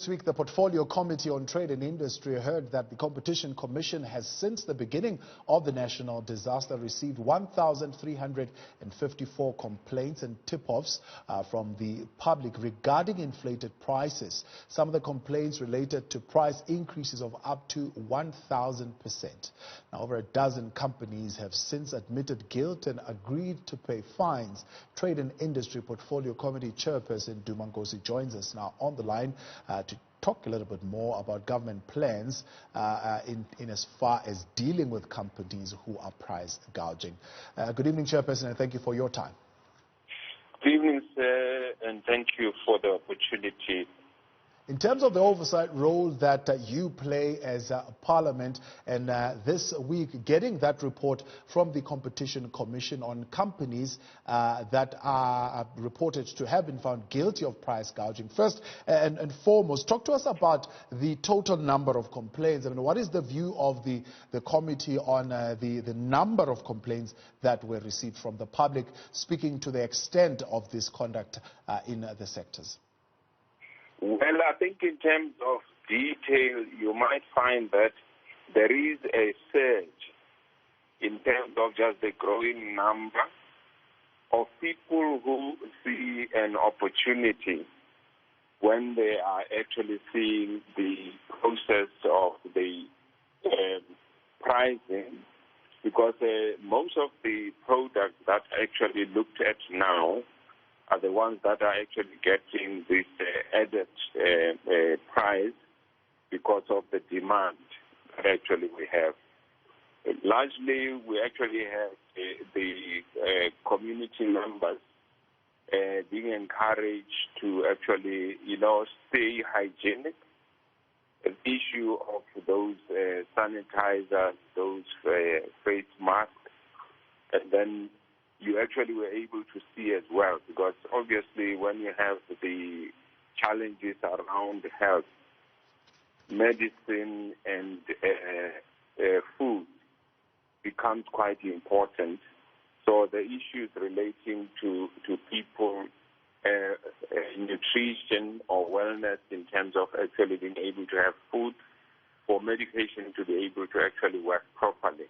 This week, the Portfolio Committee on Trade and Industry heard that the Competition Commission has, since the beginning of the national disaster, received 1,354 complaints and tip-offs from the public regarding inflated prices. Some of the complaints related to price increases of up to 1,000%. Now, over a dozen companies have since admitted guilt and agreed to pay fines. Trade and Industry Portfolio Committee Chairperson Duma Nkosi joins us now on the line to talk a little bit more about government plans in as far as dealing with companies who are price gouging. Good evening, Chairperson, and thank you for your time. Good evening, sir, and thank you for the opportunity. In terms of the oversight role that you play as Parliament, and this week getting that report from the Competition Commission on companies that are reported to have been found guilty of price gouging. First and foremost, talk to us about the total number of complaints. I mean, what is the view of the committee on the number of complaints that were received from the public, speaking to the extent of this conduct in the sectors? Well, I think in terms of detail, you might find that there is a surge in terms of just the growing number of people who see an opportunity when they are actually seeing the process of the pricing, because most of the products that actually looked at now are the ones that are actually getting this added price because of the demand that actually we have. Largely, we actually have the community members being encouraged to actually, stay hygienic. The issue of those sanitizers, those face masks, and then you actually were able to see as well, because obviously when you have the challenges around health, medicine and food becomes quite important. So the issues relating to people, nutrition or wellness in terms of actually being able to have food, for medication to be able to actually work properly,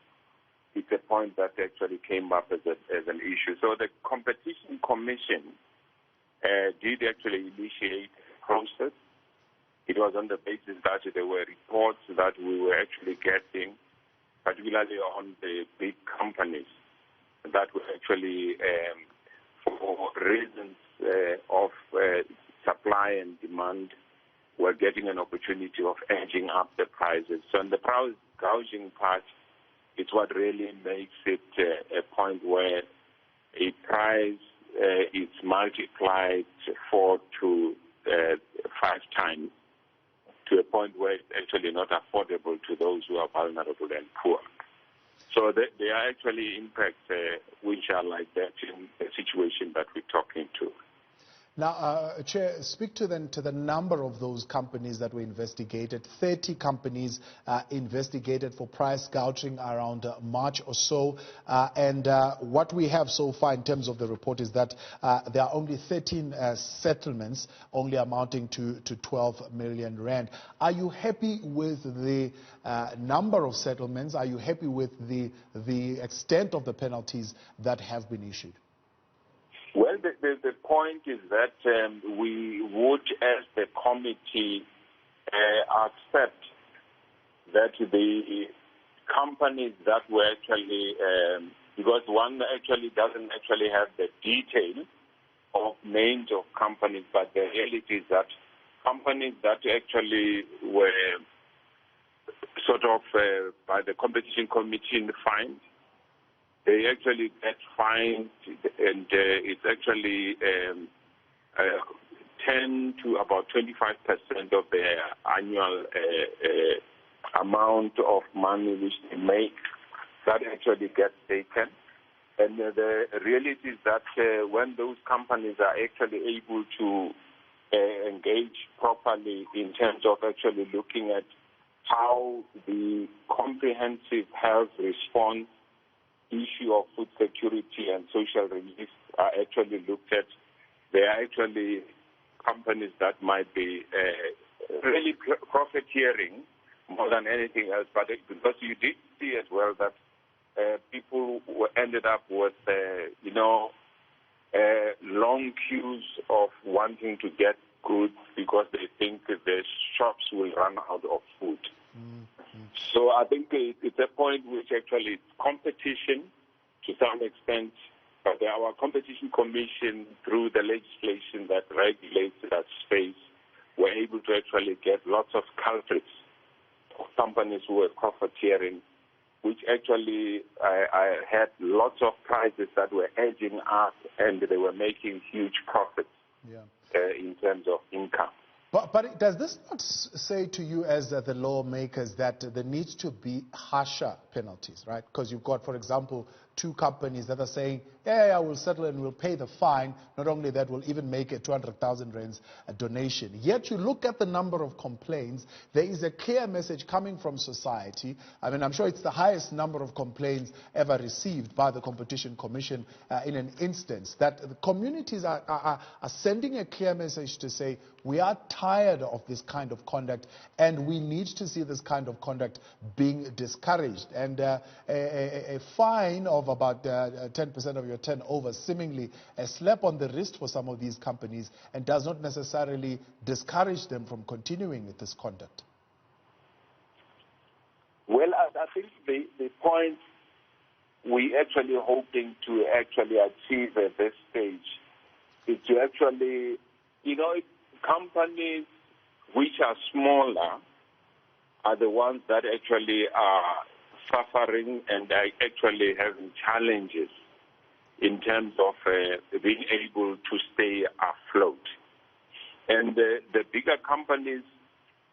it's a point that actually came up as an issue. So the Competition Commission did actually initiate a process. It was on the basis that there were reports that we were actually getting, particularly on the big companies, that were actually, for reasons of supply and demand, were getting an opportunity of edging up the prices. So on the price gouging part, it's what really makes it a point where a price is multiplied 4 to 5 times, to a point where it's actually not affordable to those who are vulnerable and poor. So there are actually impacts which are like that in the situation that we're talking to. Now, Chair, speak to the number of those companies that were investigated. 30 companies investigated for price gouging around March or so. And what we have so far in terms of the report is that there are only 13 settlements, only amounting to 12 million rand. Are you happy with the number of settlements? Are you happy with the extent of the penalties that have been issued? Well, the point is that we would, as the committee, accept that the companies that were actually, because one actually doesn't actually have the detail of names of companies, but the reality is that companies that actually were sort of by the Competition Commission fined, they actually get fined, and it's actually 10 to about 25% of their annual amount of money which they make, that actually gets taken. And the reality is that when those companies are actually able to engage properly in terms of actually looking at how the comprehensive health response issue of food security and social relief are actually looked at, there are actually companies that might be really profiteering more than anything else. But because you did see as well that people ended up with, long queues of wanting to get goods because they think the shops will run out of food. Mm-hmm. So I think it's a point which actually is competition to some extent, but our competition commission, through the legislation that regulates that space, were able to actually get lots of culprits of companies who were profiteering, which actually I had lots of prices that were edging up, and they were making huge profits in terms of income. But does this not say to you as the lawmakers that there needs to be harsher penalties, right? Because you've got, for example, two companies that are saying, we'll settle and we'll pay the fine. Not only that, we'll even make a 200,000 rands donation. Yet you look at the number of complaints, there is a clear message coming from society. I mean, I'm sure it's the highest number of complaints ever received by the Competition Commission in an instance, that the communities are sending a clear message to say, we are tired of this kind of conduct and we need to see this kind of conduct being discouraged. And a fine of about 10% of your turnover, seemingly a slap on the wrist for some of these companies, and does not necessarily discourage them from continuing with this conduct. Well, I think the point we actually hoping to actually achieve at this stage is to actually, companies which are smaller are the ones that actually are suffering and are actually having challenges in terms of being able to stay afloat. And the bigger companies,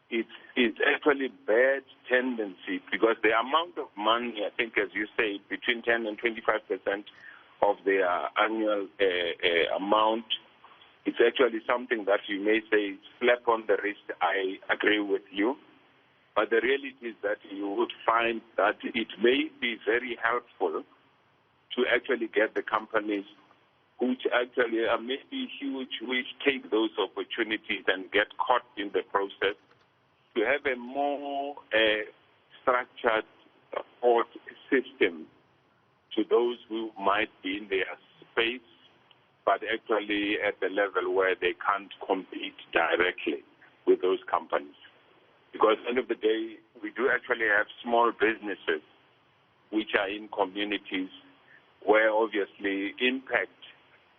it's actually bad tendency, because the amount of money, I think, as you say, between 10 and 25% of their annual amount, it's actually something that you may say, slap on the wrist, I agree with you. But the reality is that you would find that it may be very helpful to actually get the companies which actually are maybe huge, which take those opportunities and get caught in the process, to have a more structured support system to those who might be in their space, but actually at the level where they can't compete directly with those companies. Because at the end of the day, we do actually have small businesses which are in communities where obviously impact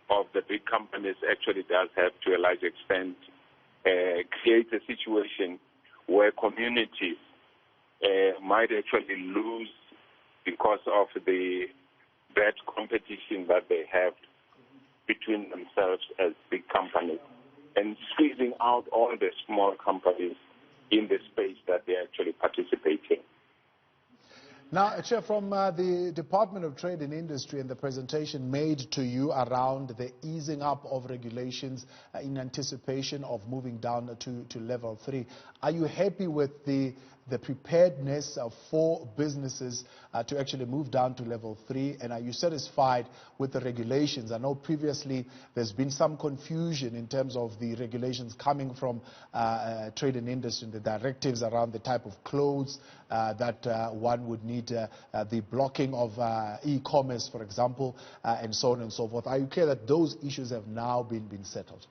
of the big companies actually does have, to a large extent, create a situation where communities might actually lose because of the bad competition that they have between themselves as big companies, and squeezing out all the small companies in the space that they actually participate in. Now, Chair, from the Department of Trade and Industry and the presentation made to you around the easing up of regulations in anticipation of moving down to level 3, are you happy with the preparedness for businesses to actually move down to level 3, and are you satisfied with the regulations? I know previously there's been some confusion in terms of the regulations coming from trade and industry, and the directives around the type of clothes that one would need, the blocking of e-commerce, for example, and so on and so forth. Are you clear that those issues have now been settled?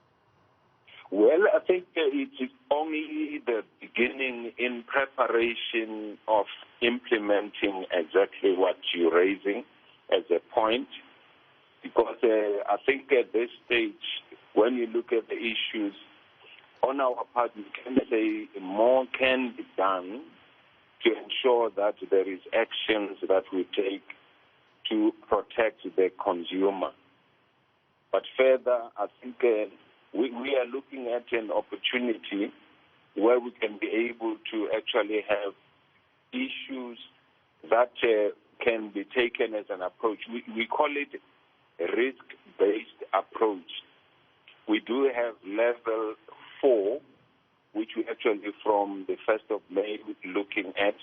Well, I think it is only the beginning in preparation of implementing exactly what you're raising as a point, because I think at this stage, when you look at the issues on our part, we can say more can be done to ensure that there is actions that we take to protect the consumer. But further, I think we are looking at an opportunity where we can be able to actually have issues that can be taken as an approach. We call it a risk-based approach. We do have level 4, which we actually from the 1st of May looking at.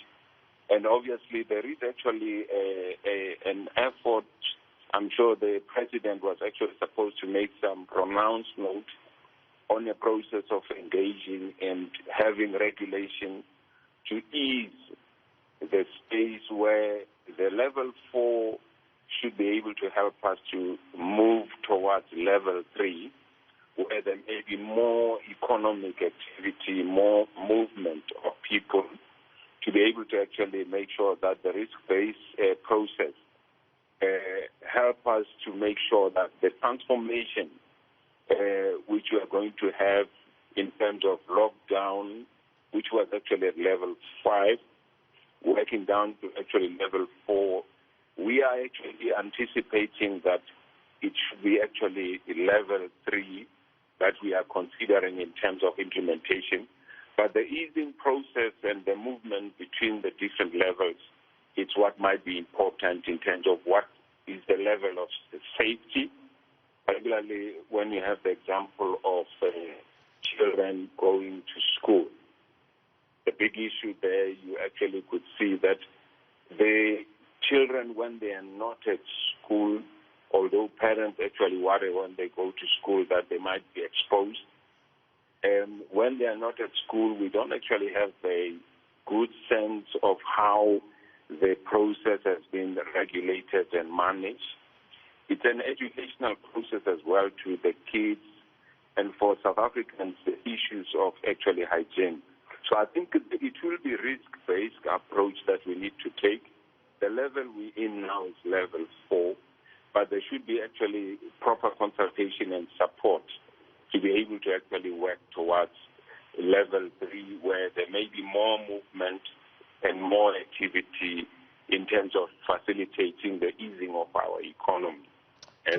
And obviously there is actually an effort. I'm sure the President was actually supposed to make some pronouncement on a process of engaging and having regulation to ease the space where the level 4 should be able to help us to move towards level 3, where there may be more economic activity, more movement of people, to be able to actually make sure that the risk-based process help us to make sure that the transformation which we are going to have in terms of lockdown, which was actually at level 5, working down to actually level 4, we are actually anticipating that it should be actually level 3 that we are considering in terms of implementation. But the easing process and the movement between the different levels is what might be important in terms of what is the level of safety, particularly when you have the example of children going to school. The big issue there, you actually could see that the children, when they are not at school, although parents actually worry when they go to school that they might be exposed, when they are not at school, we don't actually have a good sense of how the process has been regulated and managed. It's an educational process as well to the kids, and for South Africans, the issues of actually hygiene. So I think it will be risk-based approach that we need to take. The level we're in now is level 4, but there should be actually proper consultation and support to be able to actually work towards level 3, where there may be more movement and more activity in terms of facilitating the easing of our economy.